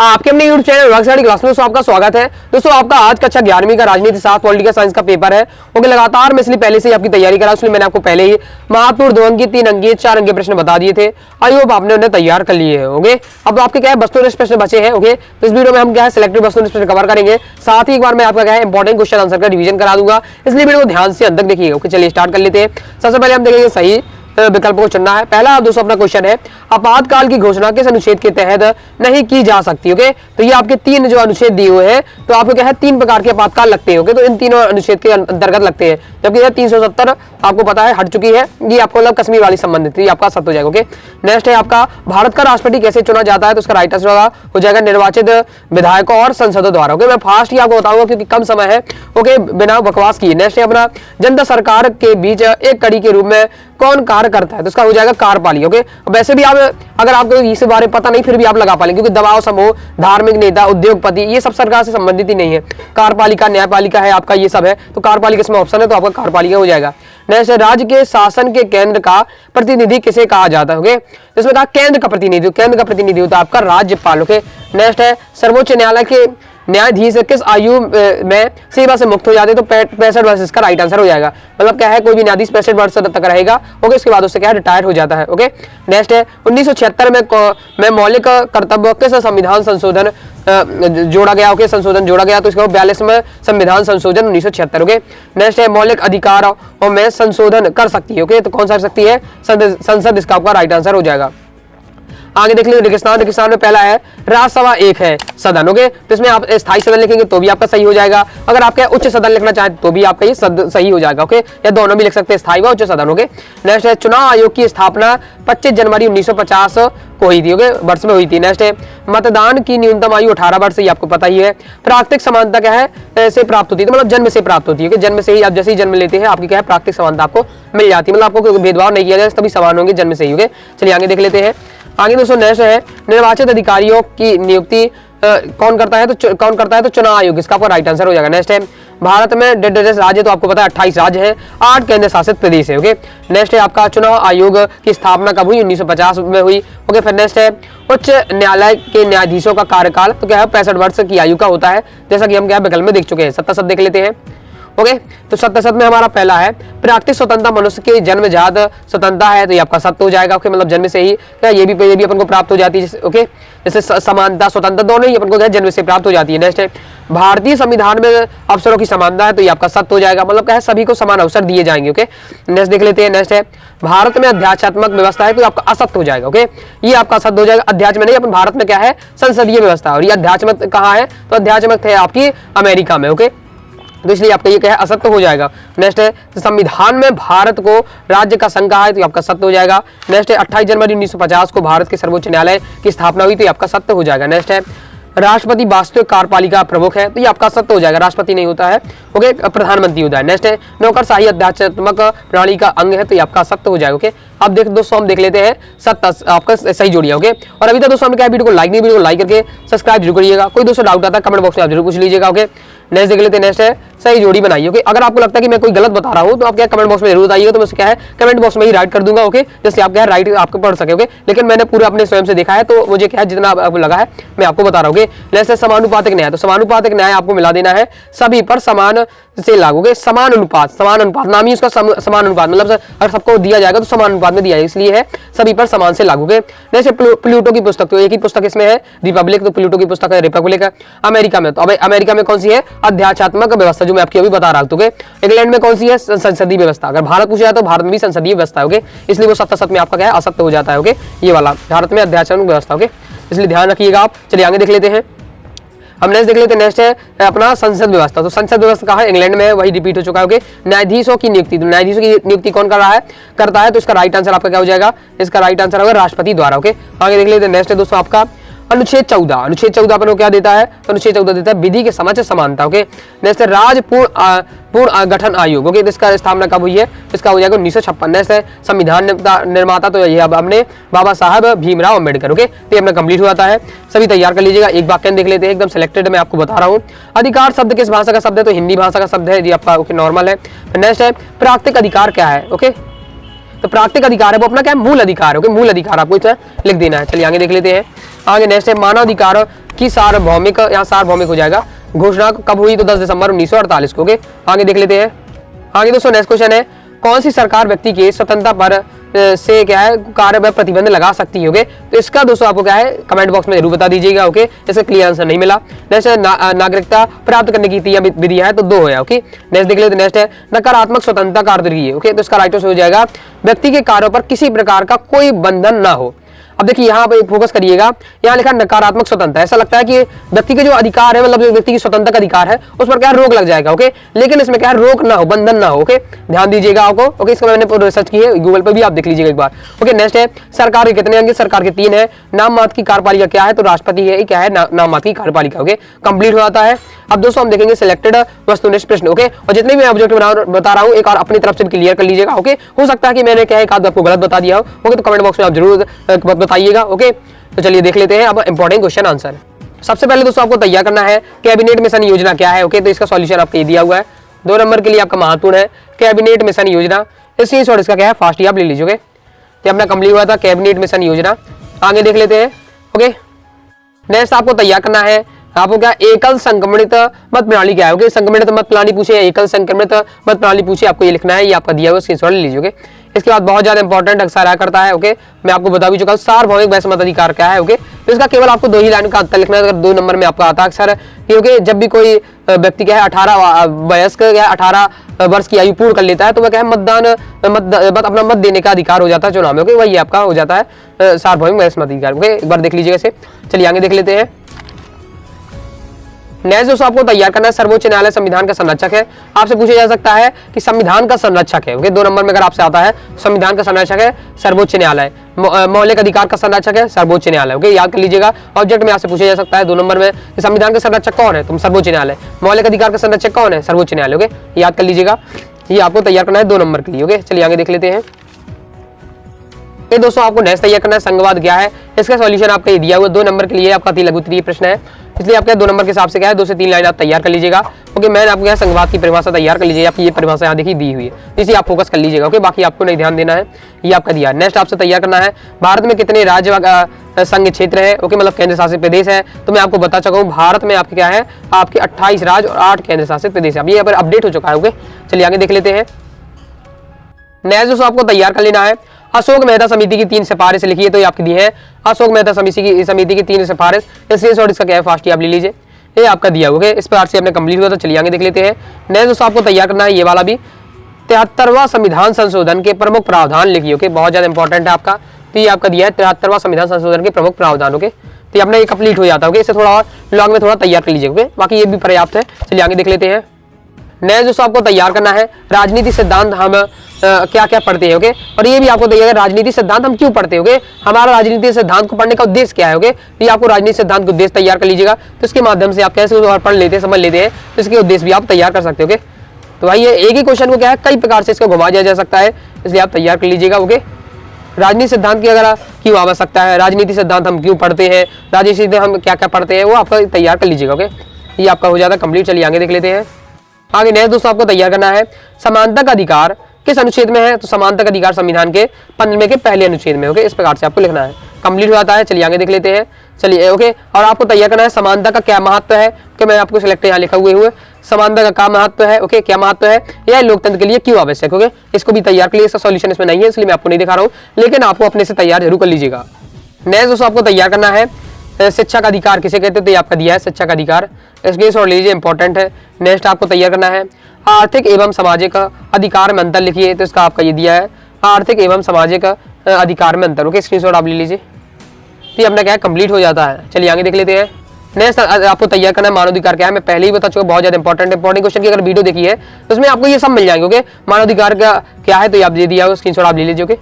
आपके अपने YouTube channel वर्कसाइड class में दोस्तों आपका स्वागत है। दोस्तों आपका आज कक्षा 11वीं का राजनीति शास्त्र पॉलिटिकल साइंस का पेपर है। ओके, लगातार मैं इसलिए पहले से ही आपकी तैयारी करा, इसलिए मैंने आपको पहले ही महत्वपूर्ण 2 अंकीय 3 अंकीय 4 अंकीय प्रश्न बता दिए थे। आई होप आपने उन्हें तैयार कर लिए है। ओके, अब आपके क्या है वस्तुनिष्ठ प्रश्न बचे हैं। ओके, तो इस वीडियो में हम क्या है सिलेक्टेड वस्तुनिष्ठ प्रश्न कवर करेंगे, साथ ही एक बार मैं आपका क्या है इंपॉर्टेंट क्वेश्चन आंसर का रिवीजन करा दूंगा, इसलिए वीडियो को ध्यान से अंत तक देखिएगा। ओके, चलिए स्टार्ट कर लेते हैं। सबसे पहले हम देखेंगे सही विकल्प को चुनना है। पहला दोस्तों अपना क्वेश्चन है, आपातकाल की घोषणा किस अनुच्छेद के तहत नहीं की जा सकती। ओके, तो ये आपके 3 जो अनुच्छेद दिए हुए हैं, तो आपको क्या है 3 प्रकार के आपातकाल लगते हैं। ओके, तो इन तीनों अनुच्छेद के अंतर्गत लगते हैं, जबकि 370 आपको पता है हट चुकी है, ये आपको मतलब कश्मीर वाली संबंधित थी, आपका सत्य हो जाएगा। ओके, नेक्स्ट है आपका भारत का राष्ट्रपति कैसे चुना जाता है, तो उसका राइट आंसर हो जाएगा निर्वाचित विधायकों और संसदों द्वारा। ओके, मैं फास्ट ही आपको बताऊंगा क्योंकि कम समय है। ओके, बिना बकवास किए। नेक्स्ट है अपना जनता सरकार के बीच एक कड़ी के रूप में कौन कार्य करता है, तो उसका हो जाएगा कार्यपालिका। ओके, वैसे भी आप अगर आपको इस बारे में पता नहीं फिर भी आप लगा पालेंगे, क्योंकि दबाव समूह, धार्मिक नेता, उद्योगपति ये सब सरकार से संबंधित ही नहीं है। कार्यपालिका, न्यायपालिका है आपका, ये सब है, तो कार्यपालिका इसमें ऑप्शन है, तो आपका कार्यपालिका हो जाएगा। नेक्स्ट राज्य के शासन के केंद्र का प्रतिनिधि किसे कहा जाता है। ओके, इसमें कहा केंद्र का प्रतिनिधि, केंद्र का प्रतिनिधि होता है आपका राज्यपाल। ओके, नेक्स्ट है सर्वोच्च न्यायालय के न्यायाधीश किस आयु में सेवा से मुक्त हो जाते हैं, तो 65 वर्ष इसका राइट आंसर हो जाएगा। मतलब क्या है कोई भी न्यायाधीश 65 वर्ष तक रहेगा। ओके, इसके बाद उससे क्या है रिटायर हो जाता है। ओके, नेक्स्ट है 1976 में मौलिक कर्तव्य किस संविधान संशोधन जोड़ा गया। ओके, संशोधन जोड़ा गया, तो इसका 42वें संविधान संशोधन 1976। ओके, नेक्स्ट है मौलिक अधिकारों में संशोधन कर सकती है। ओके, तो कौन सा कर सकती है संसद, इसका आपका राइट आंसर हो जाएगा। आगे देख लीजिए रेगिस्तान में पहला है राज्यसभा एक है सदन। ओके, तो इसमें आप स्थायी सदन लिखेंगे तो भी आपका सही हो जाएगा। अगर आपका उच्च सदन लिखना चाहें तो भी आपका ये सही हो जाएगा। ओके, या दोनों भी लिख सकते हैं, स्थायी व उच्च सदन। ओके, नेक्स्ट है चुनाव आयोग की स्थापना 25 जनवरी 1950 को हुई थी। ओके, वर्ष में हुई थी। नेक्स्ट है मतदान की न्यूनतम आयु 18 वर्ष, ये आपको पता ही है। प्राकृतिक समानता क्या है से प्राप्त होती है, तो मतलब जन्म से प्राप्त होती है। जन्म से ही आप जैसे ही जन्म लेते हैं आपकी क्या है प्राकृतिक समानता आपको मिल जाती है, मतलब आपको कोई भेदभाव नहीं किया जाए, तभी समान होंगे जन्म से ही। ओके, चलिए आगे देख लेते हैं। आगे दोस्तों नेक्स्ट है निर्वाचित अधिकारियों की नियुक्ति कौन करता है, तो चुनाव आयोग, इसका आपका राइट आंसर हो जाएगा। नेक्स्ट है भारत में राज्य, तो आपको पता है 28 राज्य है, 8 केंद्र शासित प्रदेश है। ओके, नेक्स्ट है आपका चुनाव आयोग की स्थापना कब हुई, 1950 में हुई। ओके, फिर नेक्स्ट है उच्च न्यायालय के न्यायाधीशों का कार्यकाल, तो क्या है 65 वर्ष की आयु का होता है, जैसा कि हम क्या विकल्प में देख चुके हैं। 77 देख लेते हैं। ओके, तो 77 में हमारा पहला है प्राकृतिक स्वतंत्रता मनुष्य के जन्मजात स्वतंत्रता है, तो ये आपका सत्य हो जाएगा। ओके, मतलब जन्म से ही क्या ये भी अपन को प्राप्त हो जाती है। ओके, जैसे समानता स्वतंत्रता दोनों ही अपन को क्या जन्म से प्राप्त हो जाती है। नेक्स्ट है भारतीय संविधान में अवसरों की समानता है, तो ये आपका सत्य हो जाएगा, मतलब क्या है सभी को समान अवसर दिए जाएंगे। ओके, नेक्स्ट देख लेते हैं। नेक्स्ट है भारत में अध्यात्मक व्यवस्था है, तो आपका असत्य हो जाएगा। ओके, ये आपका सत्य हो जाएगा। अध्यात्म में नहीं, अपन भारत में क्या है संसदीय व्यवस्था, और ये अध्यात्मक कहाँ है, तो अध्यात्मक है आपकी अमेरिका में। ओके, तो इसलिए आपका ये क्या है असत्य हो जाएगा। नेक्स्ट है संविधान में भारत को राज्य का संघ कहा है, तो आपका सत्य हो जाएगा। नेक्स्ट है 28 जनवरी 1950 को भारत के सर्वोच्च न्यायालय की स्थापना हुई, तो आपका सत्य हो जाएगा। नेक्स्ट है राष्ट्रपति वास्तविक कार्यपालिका प्रमुख है, तो ये आपका सत्य हो जाएगा, राष्ट्रपति नहीं होता है। ओके, प्रधानमंत्री होता है। नेक्स्ट है नौकरशाही अध्यात्मक प्रणाली का अंग है, तो ये आपका सत्य हो जाएगा। ओके, अब दोस्तों हम देख लेते हैं सत्य आपका सही जोड़िया। ओके, और अभी तक दोस्तों हमने क्या वीडियो को लाइक नहीं, वीडियो को लाइक करके सब्सक्राइब जरूर करिएगा। कोई दोस्तों डाउट आता है कमेंट बॉक्स में आप जरूर पूछ लीजिएगा। ओके, नेक्स्ट देख लेते हैं। नेक्स्ट है सही जोड़ी बनाइए। ओके, अगर आपको लगता है कि मैं कोई गलत बता रहा हूं तो आप क्या कमेंट बॉक्स में जरूर बताइएगा, तो मैं क्या है कमेंट बॉक्स में ही राइट कर दूंगा। ओके, जैसे आप क्या राइट आपको पढ़ सके। ओके, लेकिन मैंने पूरा अपने स्वयं से देखा है, तो मुझे क्या है जितना आपको लगा है मैं आपको बता रहा हूँ। नेक्स्ट है समानुपातिक न्याय, तो समानुपातिक न्याय आपको मिला देना है सभी पर समान से लागू। समान अनुपात नाम ही उसका समान अनुपात, मतलब अगर सबको दिया जाएगा तो समान अनुपात में दिया जाएगा, इसलिए है सभी पर समान से लागू। नेक्स्ट प्लूटो की पुस्तक, तो एक ही पुस्तक इसमें है रिपब्लिक, तो प्लूटो की पुस्तक है रिपब्लिक। अमेरिका में, तो अब अमेरिका में कौन सी है अध्यात्मक व्यवस्था, जो मैं आपकी अभी बता रहा हूँ। इंग्लैंड में कौन सी है संसदीय व्यवस्था। अगर भारत पूछा जाए तो भारत में भी संसदीय व्यवस्था है। ओके, इसलिए वो सत्य में आपका क्या है असत्य हो जाता है। ओके, ये वाला भारत में अध्यात्मक व्यवस्था। ओके, इसलिए ध्यान रखिएगा आप। चलिए आगे देख लेते हैं। हम नेक्स्ट देख लेते हैं। नेक्स्ट है अपना संसद व्यवस्था, तो संसद व्यवस्था कहाँ है इंग्लैंड में है, वही रिपीट हो चुका है। ओके, न्यायाधीशों की नियुक्ति, तो न्यायाधीशों की नियुक्ति कौन करता है, तो इसका राइट आंसर आपका क्या हो जाएगा, इसका राइट आंसर होगा राष्ट्रपति द्वारा। ओके, आगे देख लेते हैं। नेक्स्ट है दोस्तों आपका अनुच्छेद 14, अनुच्छेद 14 पर क्या देता है, तो अनुच्छेद 14 देता है विधि के समक्ष समानता। ओके, नेक्स्ट है राज्य पूर्ण गठन आयोग। ओके, इसका स्थापना कब हुई है, इसका हो जाएगा 1956। नेक्स्ट है संविधान निर्माता, तो ये अब हमने बाबा साहब भीमराव अम्बेडकर। ओके, तो ये अपना कंप्लीट हो जाता है, सभी तैयार कर लीजिएगा। एक वाक्य देख लेते हैं, एकदम सिलेक्टेड मैं आपको बता रहा हूँ। अधिकार शब्द किस भाषा का शब्द है, तो हिंदी भाषा का शब्द है, ये आपका ओके नॉर्मल है। नेक्स्ट है प्राकृतिक अधिकार क्या है। ओके, तो प्राकृतिक अधिकार है वो अपना क्या है मूल अधिकार है। ओके, मूल अधिकार आपको इसे लिख देना है। चलिए आगे देख लेते हैं। आगे नेक्स्ट है मानव अधिकार की सार्वभौमिक, यहाँ सार्वभौमिक हो जाएगा, घोषणा कब हुई? तो 10 दिसंबर 1948 को। ओके, आगे देख लेते हैं। आगे दोस्तों नेक्स्ट क्वेश्चन है, कौन सी सरकार व्यक्ति की स्वतंत्रता पर से क्या है कार्य में प्रतिबंध लगा सकती है? ओके, तो इसका दोस्तों आपको क्या है कमेंट बॉक्स में जरूर बता दीजिएगा। ओके, इसका क्लियर आंसर नहीं मिला। नेक्स्ट है नागरिकता प्राप्त करने की 3 विधियां है, तो 2 है। ओके, नेक्स्ट देख लेते। नेक्स्ट है नकारात्मक स्वतंत्रता कार्य। ओके, तो इसका राइट आंसर हो जाएगा व्यक्ति के कार्यों पर किसी प्रकार का कोई बंधन ना हो। अब देखिए यहाँ पे फोकस करिएगा, यहाँ लिखा नकारात्मक स्वतंत्रता। ऐसा लगता है कि व्यक्ति के जो अधिकार है, मतलब जो व्यक्ति की स्वतंत्रता का अधिकार है उस पर क्या रोक लग जाएगा। ओके, लेकिन इसमें क्या रोक ना हो, बंधन ना हो। ओके, ध्यान दीजिएगा आपको। ओके, इसका मैंने रिसर्च की है, गूगल पे भी आप देख लीजिएगा एक बार। ओके, नेक्स्ट है सरकार के कितने अंग? सरकार के 3 है। नाम मात्र की कार्यपालिका क्या है? तो राष्ट्रपति है, क्या है नाम मात्र की कार्यपालिका। ओके, कंप्लीट हो जाता है। अब दोस्तों हम देखेंगे सिलेक्टेड वस्तुनिष्ठ प्रश्न। ओके, और जितने भी मैं ऑब्जेक्ट बता रहा हूँ एक और अपनी तरफ से क्लियर कर लीजिएगा। ओके, हो सकता है कि मैंने क्या एक आध आपको गलत बता दिया हो। ओके, तो कमेंट बॉक्स में आप जरूर बताइएगा। ओके, तो चलिए देख लेते हैं अब इंपॉर्टेंट क्वेश्चन आंसर। सबसे पहले दोस्तों आपको तैयार करना है कैबिनेट मिशन योजना क्या है। ओके, तो इसका सॉल्यूशन आपको ये दिया हुआ है। 2 नंबर के लिए आपका महत्वपूर्ण है कैबिनेट मिशन योजना, इसलिए शॉर्ट इसका क्या है फास्ट ही आप ले लीजिए। ओके, ये अपना कंप्लीट हुआ था कैबिनेट मिशन योजना। आगे देख लेते हैं। ओके, नेक्स्ट आपको तैयार करना है, आपको क्या एकल संक्रमणित मत प्रणाली क्या है। ओके, संक्रमणित मत प्रणाली पूछे, एकल संक्रमित मत प्रणाली पूछे, आपको ये लिखना है, ये आपका दिया हुआ स्क्रीनशॉट ले लीजिए। ओके, इसके बाद बहुत ज्यादा इंपॉर्टेंट अक्सर आया करता है। ओके, मैं आपको बता भी चुका हूं सार्वभौमिक वैश्य मताधिकार क्या है। ओके, तो इसका केवल आपको 2 ही लाइन का उत्तर लिखना है। अगर 2 नंबर में आपका आता है अक्सर, क्योंकि जब भी कोई व्यक्ति क्या है 18 वयस्क या 18 वर्ष की आयु पूर्ण कर लेता है तो वह क्या है मतदान अपना मत देने का अधिकार हो जाता है चुनाव में। ओके, वही आपका हो जाता है सार्वभौमिक वैश्य मताधिकार। ओके, एक बार देख लीजिएगा इसे। चलिए आगे देख लेते हैं। नेक्स्ट दोस्तों आपको तैयार करना है सर्वोच्च न्यायालय संविधान का संरक्षक है। आपसे पूछा जा सकता है कि संविधान का संरक्षक है। ओके, 2 नंबर में अगर आपसे आता है संविधान का संरक्षक है सर्वोच्च न्यायालय, मौलिक अधिकार का संरक्षक है सर्वोच्च न्यायालय। ओके, याद कर लीजिएगा। ऑब्जेक्ट में आपसे पूछा जा सकता है 2 नंबर में संविधान का संरक्षक कौन है? तुम सर्वोच्च न्यायालय। मौलिक अधिकार का संरक्षक कौन है? सर्वोच्च न्यायालय। ओके, याद कर लीजिएगा, ये आपको तैयार करना है 2 नंबर के लिए। ओके, चलिए आगे देख लेते हैं। ये दोस्तों आपको नेक्स्ट तैयार करना है संघवाद क्या है, इसका सॉल्यूशन आपका ये दिया हुआ 2 नंबर के लिए आपका अति लघु उत्तरीय प्रश्न है, इसलिए आपका 2 नंबर के हिसाब से क्या है 2 से 3 लाइन आप तैयार कर लीजिएगा। ओके, मैंने आपको क्या संघवाद की परिभाषा तैयार कर लीजिए, आपकी ये परिभाषा यहाँ देखिए दी हुई है, इसी आप फोकस कर लीजिएगा। ओके, बाकी आपको नहीं ध्यान देना है, ये आपका दिया। नेक्स्ट आपसे तैयार करना है भारत में कितने राज्य संघ क्षेत्र है। ओके, मतलब केंद्र शासित प्रदेश है। तो मैं आपको बता चुका हूँ भारत में आपके क्या है आपके 28 राज्य और 8 केंद्र शासित प्रदेश है। अब ये यहाँ पर अपडेट हो चुका है। ओके, चलिए आगे देख लेते हैं। नेक्स्ट दोस्तों आपको तैयार कर लेना है अशोक मेहता समिति की 3 सिफारिश लिखी है, तो ये आपकी दी है अशोक मेहता समिति की 3 सिफारिश, इसलिए शॉर्ट इसका क्या है फास्ट आप ले लीजिए, ये आपका दिया हुआ है। इस प्रकार से आपने कंप्लीट हुआ। तो चलिए आगे देख लेते हैं। नेक्स्ट दोस्तों आपको तैयार करना है ये वाला भी 73वां संविधान संशोधन के प्रमुख प्रावधान लिखिए। ओके, बहुत ज्यादा इंपॉर्टेंट है आपका, तो ये आपका दिया है 73वां संविधान संशोधन के प्रमुख प्रावधान। ओके, तो अपना ये कंप्लीट हो जाता है। ओके, इसे थोड़ा और लॉन्ग में थोड़ा तैयार कर लीजिए। ओके, बाकी ये भी पर्याप्त है। चलिए आगे देख लेते हैं। नेक्स्ट दोस्तों आपको तैयार करना है राजनीति सिद्धांत हम क्या क्या पढ़ते हैं। ओके, और ये भी आपको तैयार राजनीति सिद्धांत हम क्यों पढ़ते हैं। ओके, हमारा राजनीति सिद्धांत को पढ़ने का उद्देश्य क्या है। ओके, ये आपको राजनीति सिद्धांत का उद्देश्य तैयार कर लीजिएगा, तो इसके माध्यम से आप कैसे उसको पढ़ लेते हैं समझ लेते हैं, तो इसके उद्देश्य भी आप तैयार कर सकते हो। ओके, तो भाई ये एक ही क्वेश्चन को क्या है कई प्रकार से इसको घुमा दिया जा सकता है, इसलिए आप तैयार कर लीजिएगा। ओके, राजनीति सिद्धांत की अगर क्यों आवश्यकता है, राजनीति सिद्धांत हम क्यों पढ़ते हैं, राजनीति सिद्धांत हम क्या क्या पढ़ते हैं, वो आपका तैयार कर लीजिएगा। ओके, ये आपका हो जाता है कंप्लीट। चलिए आगे देख लेते हैं। आगे नेक्स्ट दोस्तों आपको तैयार करना है समानता का अधिकार किस अनुच्छेद में है, तो समानता का अधिकार संविधान के 15वें के पहले अनुच्छेद में। ओके, इस प्रकार से आपको लिखना है, कंप्लीट हो जाता है। चलिए आगे देख लेते हैं। चलिए ओके, और आपको तैयार करना है समानता का क्या महत्व है, कि मैं आपको सिलेक्ट यहाँ लिखा हुए समानता का क्या महत्व है। ओके, क्या महत्व है, यह लोकतंत्र के लिए क्यों आवश्यक। ओके, इसको भी तैयार कर लिए, इसका सॉल्यूशन इसमें नहीं है इसलिए मैं आपको नहीं दिखा रहा हूँ, लेकिन आपको अपने से तैयार जरूर कर लीजिएगा। नेक्स्ट दोस्तों आपको तैयार करना है शिक्षा का अधिकार किसे कहते हैं, तो ये आपका दिया है शिक्षा का अधिकार, इसके और लीजिए इंपॉर्टेंट है। नेक्स्ट आपको तैयार करना है आर्थिक एवं सामाजिक अधिकार में अंतर लिखिए, तो इसका आपका ये दिया है आर्थिक एवं सामाजिक अधिकार में अंतर। ओके, स्क्रीनशॉट आप ले लीजिए, तो ये अपना क्या है कंप्लीट हो जाता है। चलिए आगे देख लेते हैं। नेक्स्ट आपको तैयार करना है मानवाधिकार क्या है, मैं पहले ही बता चुका, बहुत ज्यादा इंपॉर्टेंट क्वेश्चन की अगर वीडियो देखी है तो उसमें आपको ये सब मिल जाएंगे। ओके, मानवाधिकार का क्या है, तो ये आप दे दिया स्क्रीनशॉट आप ले लीजिए। ओके,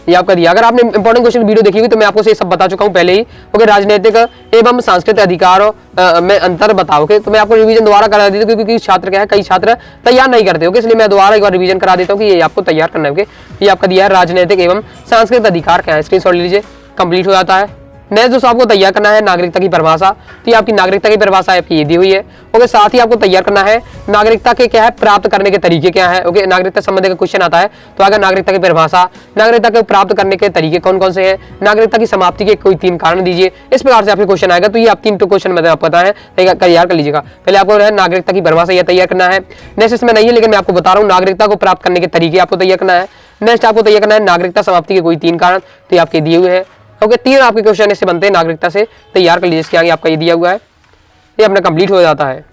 ये आपका दिया। अगर आपने इंपॉर्टेंट क्वेश्चन वीडियो देखी हुई तो मैं आपको ये सब बता चुका हूँ पहले ही। ओके, राजनीतिक एवं सांस्कृतिक अधिकारों में अंतर बताओगे, तो मैं आपको रिवीजन दोबारा करा देता हूँ, क्योंकि छात्र क्या है कई छात्र तैयार नहीं करते। ओके, इसलिए मैं दोबारा एक बार रिवीजन करा देता हूँ कि ये आपको तैयार करना है। ओके, ये आपका दिया है राजनीतिक एवं सांस्कृतिक अधिकार क्या है, स्क्रीनशॉट लीजिए, कंप्लीट हो जाता है। नेक्स्ट दोस्तों आपको तैयार करना है नागरिकता की परिभाषा। तो ये आपकी नागरिकता की परिभाषा आपकी ये दी हुई है। ओके, साथ ही आपको तैयार करना है नागरिकता के क्या है प्राप्त करने के तरीके क्या है। ओके, नागरिकता संबंधी का क्वेश्चन आता है तो अगर नागरिकता की परिभाषा, नागरिकता के प्राप्त करने के तरीके कौन कौन से हैं, नागरिकता की समाप्ति के कोई 3 कारण दीजिए। इस प्रकार से आपके क्वेश्चन आएगा। तो ये आप 3 क्वेश्चन मैंने आपको बताया है, तैयार कर लीजिएगा। पहले आपको नागरिकता की परिभाषा यह तैयार करना है। नेक्स्ट इसमें नहीं है लेकिन मैं आपको बता रहा हूँ नागरिकता को प्राप्त करने के तरीके आपको तैयार करना है। नेक्स्ट आपको तैयार करना है नागरिकता समाप्ति के कोई 3 कारण, तो ये आपके दिए हुए हैं। ओके, 3 आपके क्वेश्चन इससे बनते हैं नागरिकता से, तैयार कर लीजिए। इसके आगे आपका ये दिया हुआ है, ये अपना कंप्लीट हो जाता है।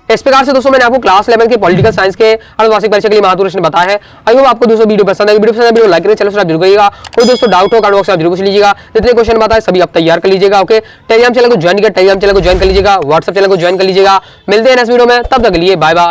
इस प्रकार से दोस्तों मैंने आपको क्लास 11 के पॉलिटिकल साइंस के अर्धवार्षिक परीक्षा के लिए महत्वपूर्ण प्रश्न बताया है। आई होप आपको दोस्तों वीडियो पसंद है। वीडियो लाइक करें, चैनल सब्सक्राइब जरूर करिएगा। कोई दोस्तों डाउट हो कमेंट बॉक्स में जरूर पूछ लीजिएगा। जितने क्वेश्चन बताए सभी आप तैयार कर लीजिएगा। ओके, टेलीग्राम चैनल को ज्वाइन कर लीजिएगा, व्हाट्सएप चैनल को ज्वाइन कर लीजिएगा। मिलते हैं नेक्स्ट वीडियो में, तब तक के लिए बाय बाय।